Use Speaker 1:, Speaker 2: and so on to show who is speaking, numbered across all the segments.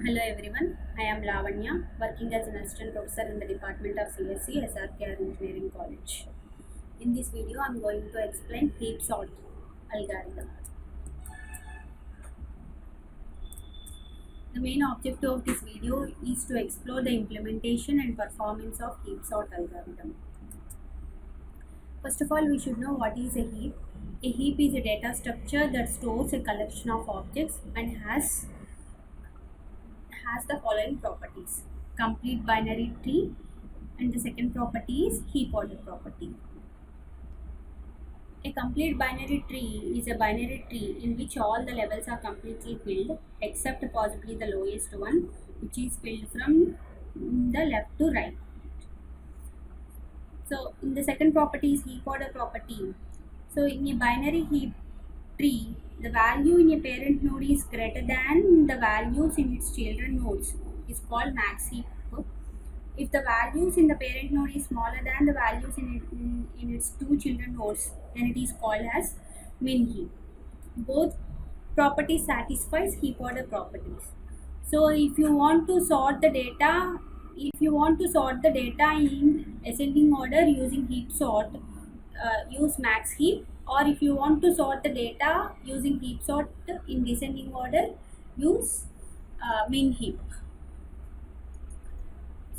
Speaker 1: Hello everyone, I am Lavanya, working as an assistant professor in the Department of CSE, SRKR Engineering College. In this video, I am going to explain heap sort algorithm. The main objective of this video is to explore the implementation and performance of heap sort algorithm. First of all, we should know what is a heap. A heap is a data structure that stores a collection of objects and has the following properties: complete binary tree, and the second property is heap order property. A complete binary tree is a binary tree in which all the levels are completely filled except possibly the lowest one, which is filled from the left to right. So in the second property is heap order property. So in a binary heap tree, the value in a parent node is greater than the values in its children nodes is called max heap. If the values in the parent node is smaller than the values in its two children nodes, then it is called as min heap. Both properties satisfies heap order properties. So if you want to sort the data, in ascending order using heap sort, use max heap, or if you want to sort the data using heap sort in descending order, use min heap.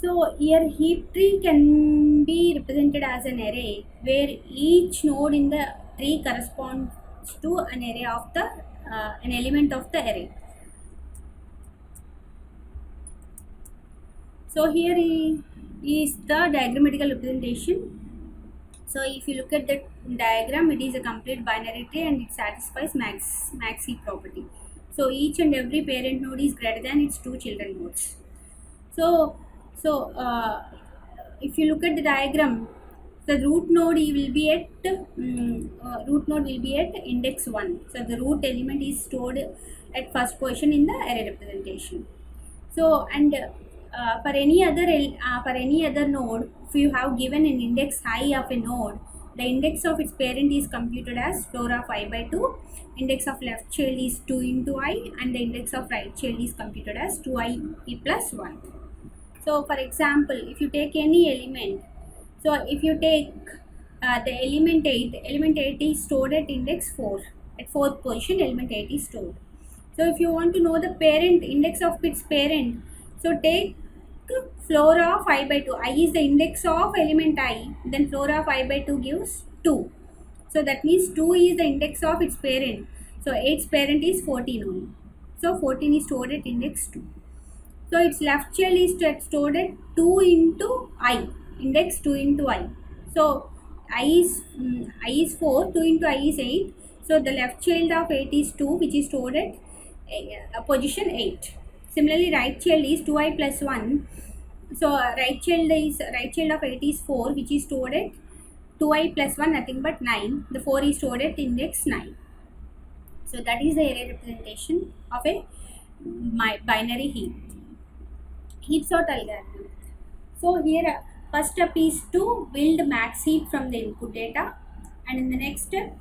Speaker 1: So here heap tree can be represented as an array where each node in the tree corresponds to an array of the an element of the array. So here is the diagrammatical representation. So if you look at the diagram, it is a complete binary tree and it satisfies max heap property. So each and every parent node is greater than its two children nodes. So if you look at the diagram, the root node will be at index 1. So the root element is stored at first position in the array representation. So and for any other node, if you have given an index I of a node, the index of its parent is computed as floor of I by 2, index of left child is 2 into I, and the index of right child is computed as 2I plus 1. So for example, if you take any element, so if you take the element 8 is stored at index 4, at 4th position element 8 is stored. So if you want to know the parent, index of its parent, so take floor of I by 2. I is the index of element I, then floor of I by 2 gives 2. So that means 2 is the index of its parent. So 8's parent is 14 only. So 14 is stored at index 2. So its left child is stored at 2 into I, index 2 into I. So I is 4, 2 into I is 8. So the left child of 8 is 2, which is stored at position 8. Similarly, right child is 2I plus 1. So right child of 8 is 4, which is stored at 2I plus 1, nothing but 9. The 4 is stored at index 9. So that is the array representation of a binary heap sort algorithm. So here first step is to build max heap from the input data, and in the next step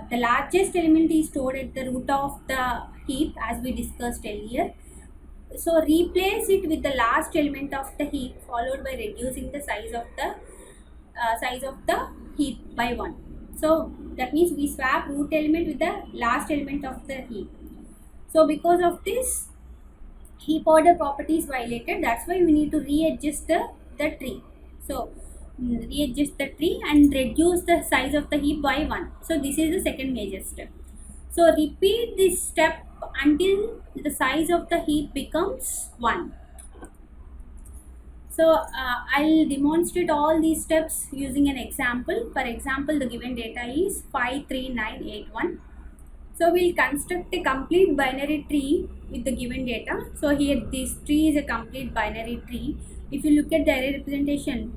Speaker 1: the largest element is stored at the root of the heap as we discussed earlier. So replace it with the last element of the heap, followed by reducing the size of the heap by 1. So that means we swap root element with the last element of the heap. So because of this, heap order property is violated. That's why we need to readjust the tree. So readjust the tree and reduce the size of the heap by 1. So this is the second major step. So repeat this step until the size of the heap becomes 1. So I'll demonstrate all these steps using an example. For example, the given data is 53981. So we'll construct a complete binary tree with the given data. So here this tree is a complete binary tree. If you look at the array representation,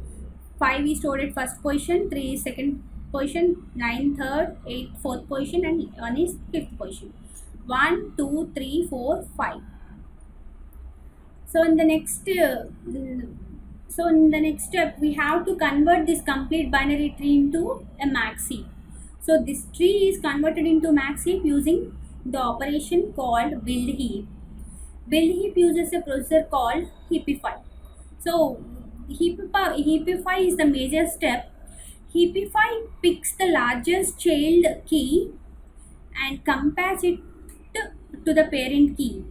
Speaker 1: 5 is stored at first position, 3 is second position, 9 third, 8 fourth position, and 1 is fifth position. 1, 2, 3, 4, 5. So in the next step, we have to convert this complete binary tree into a max heap. So this tree is converted into max heap using the operation called build heap. Build heap uses a procedure called heapify. So heapify is the major step. Heapify picks the largest child key and compares it to the parent key.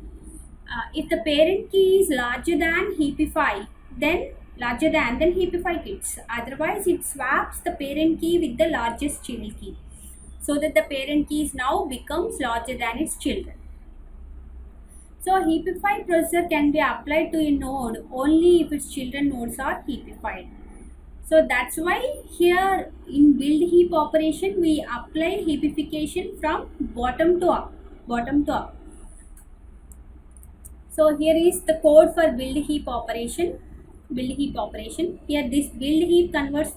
Speaker 1: If the parent key is larger than heapify, then heapify kits. Otherwise, it swaps the parent key with the largest child key, so that the parent key now becomes larger than its children. So heapify procedure can be applied to a node only if its children nodes are heapified. So that's why here in build heap operation we apply heapification from bottom to up. Bottom to up. So here is the code for build heap operation. Build heap operation. Here this build heap converts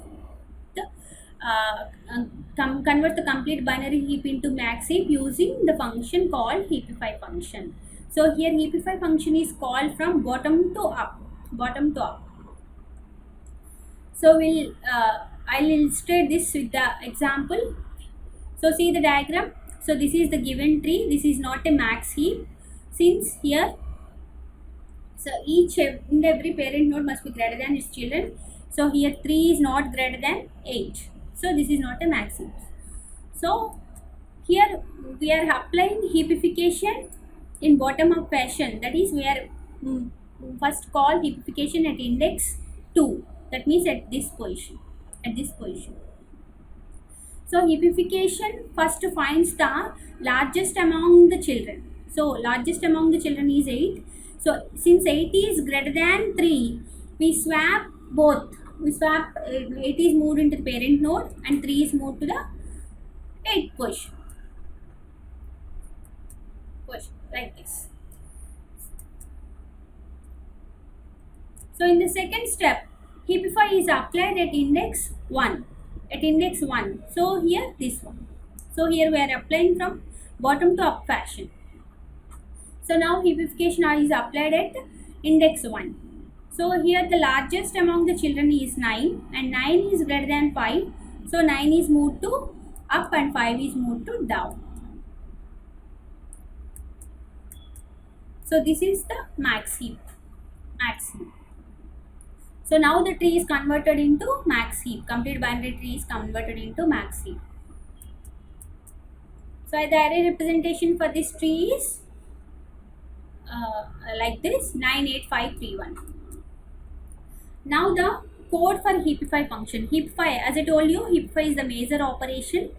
Speaker 1: the complete binary heap into max heap using the function called heapify function. So here heapify function is called from bottom to up. Bottom to up. So I'll illustrate this with the example. So see the diagram. So this is the given tree. This is not a max heap, since here, so each and every parent node must be greater than its children. So here 3 is not greater than 8. So this is not a max heap. So here we are applying heapification in bottom up fashion. That is, we are first call heapification at index 2. That means at this position. At this position. So heapification first finds the largest among the children. So largest among the children is 8. So since 8 is greater than 3, we swap both. We swap 8 is moved into the parent node and 3 is moved to the 8th position. Like this. So in the second step, heapify is applied at index 1. At index 1. So here this one. So here we are applying from bottom to up fashion. So now heapification is applied at index 1. So here the largest among the children is 9 and 9 is greater than 5. So 9 is moved to up and 5 is moved to down. So this is the max heap. Max heap. So now the tree is converted into max heap. Complete binary tree is converted into max heap. So the array representation for this tree is like this: 9, 8, 5, 3, 1. Now the code for heapify function. Heapify, as I told you, heapify is the major operation.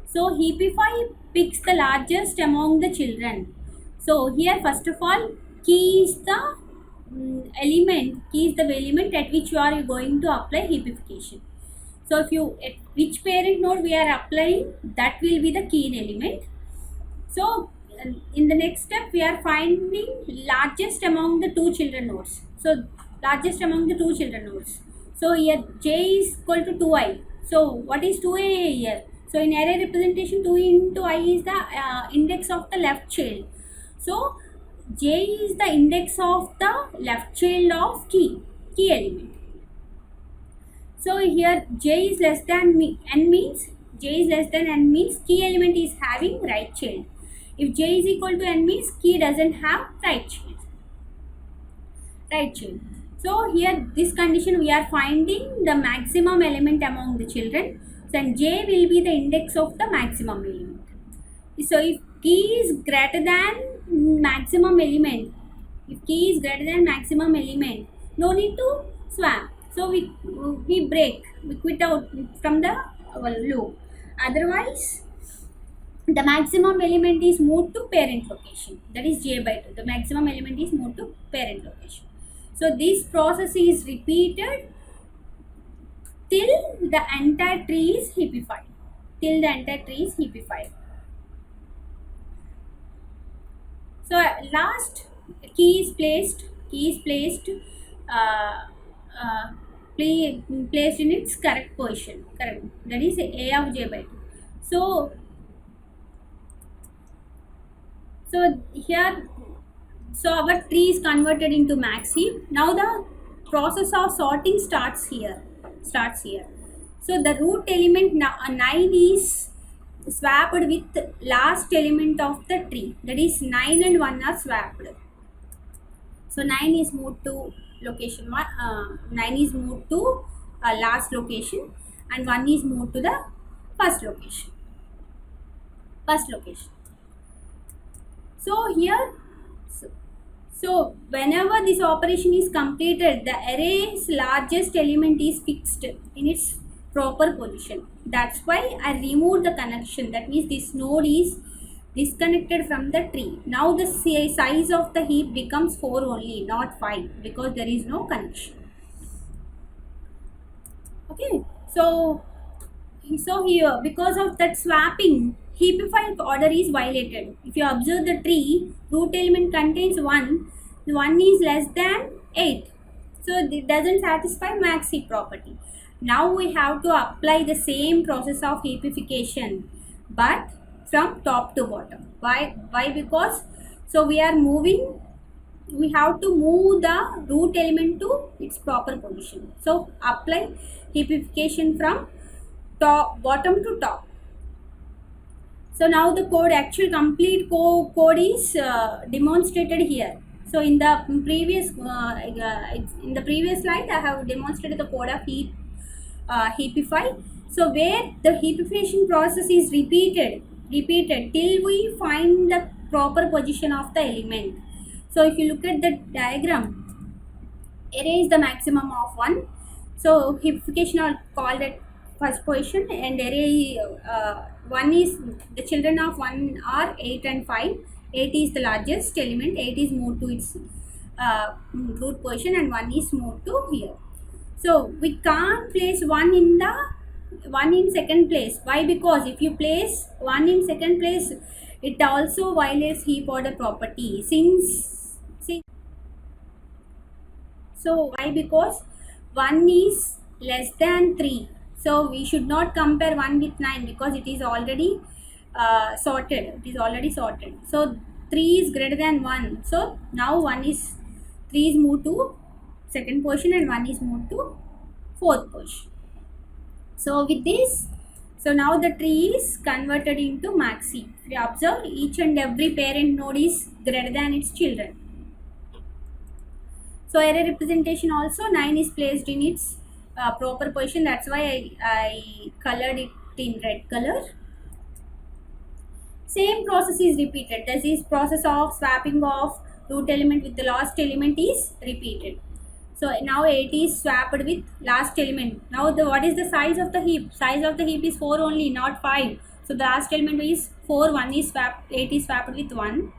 Speaker 1: So heapify picks the largest among the children. So here first of all, key is the element at which you are going to apply heapification. So if you at which parent node we are applying, that will be the key element. So in the next step we are finding largest among the two children nodes. So largest among the two children nodes. So here j is equal to 2i. So what is 2a here? So in array representation, 2 into I is the index of the left child. So j is the index of the left child of key element. So here j is less than n means key element is having right child. If j is equal to n means key doesn't have right child. So here this condition we are finding the maximum element among the children. So and j will be the index of the maximum element. So if key is greater than maximum element, no need to swap. So we quit out from the loop. Otherwise, the maximum element is moved to parent location. That is j by 2. The maximum element is moved to parent location. So this process is repeated till the entire tree is heapified. So last key is placed placed in its correct position. That is a of j by 2. So here, so our tree is converted into max heap. Now the process of sorting starts here. So the root element 9 is swapped with last element of the tree. That is 9 and 1 are swapped. So 9 is moved to location 1, 9 is moved to last location, and 1 is moved to the first location. So here, so whenever this operation is completed, the array's largest element is fixed in its proper position. That's why I removed the connection. That means this node is disconnected from the tree. Now the size of the heap becomes 4 only, not 5, because there is no connection. Okay, so here, because of that swapping, heapify order is violated. If you observe the tree, root element contains 1, 1 is less than 8. So it doesn't satisfy max heap property. Now we have to apply the same process of heapification, but from top to bottom. Why? Because so we have to move the root element to its proper position. So apply heapification from bottom to top. So now the actual complete code is demonstrated here. So in the previous slide, I have demonstrated the code of heapify. So where the heapification process is repeated till we find the proper position of the element. So if you look at the diagram, array is the maximum of 1. So heapification are called at first position, and array 1 is the children of 1 are 8 and 5. 8 is the largest element. 8 is moved to its root position, and 1 is moved to here. So we can't place 1 in second place. Why? Because if you place 1 in second place, it also violates heap order property. So why? Because 1 is less than 3. So we should not compare 1 with 9, because it is already sorted. So 3 is greater than 1. So now 3 is moved to second position, and 1 is moved to fourth position. So with this, so now the tree is converted into max heap. We observe each and every parent node is greater than its children. So array representation also, 9 is placed in its proper position. That's why I colored it in red color. Same process is repeated. This is process of swapping of root element with the last element is repeated. So now 8 is swapped with last element. Now what is the size of the heap? Size of the heap is 4 only, not 5. So the last element is 4. 1 is swapped. 8 is swapped with 1.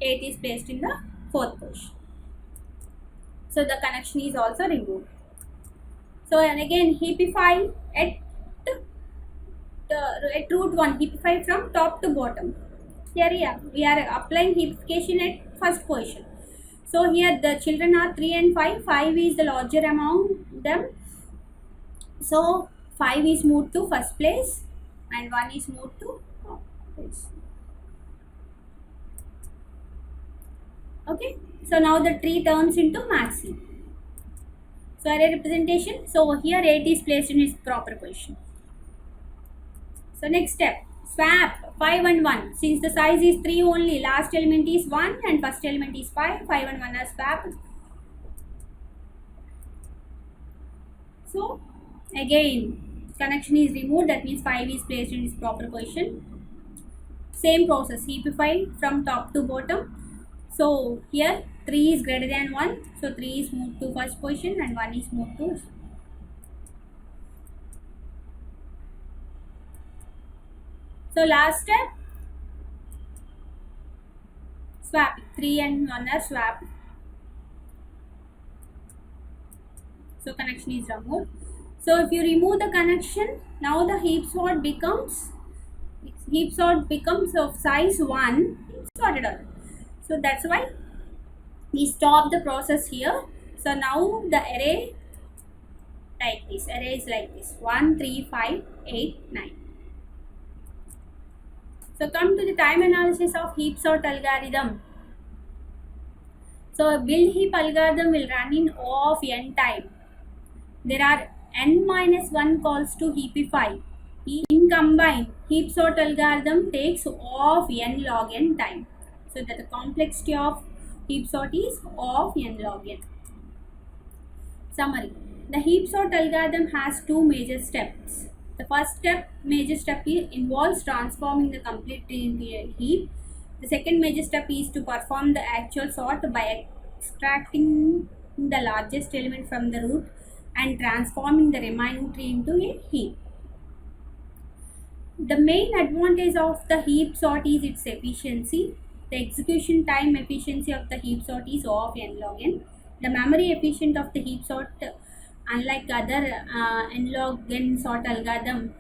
Speaker 1: 8 is placed in the fourth position. So the connection is also removed. So and again heapify at root 1, heapify from top to bottom. Here we are applying heapification at first position. So here the children are 3 and 5. 5 is the larger among them. So 5 is moved to first place, and 1 is moved to top place. Okay, so now the tree turns into max heap. So array representation, so here 8 is placed in its proper position. So next step, swap 5 and 1. Since the size is 3 only, last element is 1 and first element is 5. 5 and 1 are swapped. So again connection is removed. That means 5 is placed in its proper position. Same process, heapify from top to bottom. So here 3 is greater than 1. So 3 is moved to first position, and 1 is moved to. So last step, swap. 3 and 1 are swapped. So connection is removed. So if you remove the connection, now the heap sort becomes of size 1. Sorted out. So that's why we stop the process here. So now the array like this. Array is like this: 1, 3, 5, 8, 9. So come to the time analysis of heap sort algorithm. So a build heap algorithm will run in O of n time. There are n-1 calls to heapify. In combine, heap sort algorithm takes O of n log n time. So that the complexity of heap sort is of n log n. Summary. The heap sort algorithm has two major steps. The first major step involves transforming the complete tree into a heap. The second major step is to perform the actual sort by extracting the largest element from the root and transforming the remaining tree into a heap. The main advantage of the heap sort is its efficiency. The execution time efficiency of the heap sort is O of n log n. The memory efficient of the heap sort, unlike other n log n sort algorithms,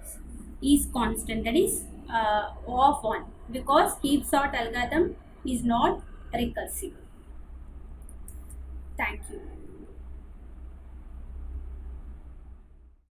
Speaker 1: is constant, that is O of 1, because heap sort algorithm is not recursive. Thank you.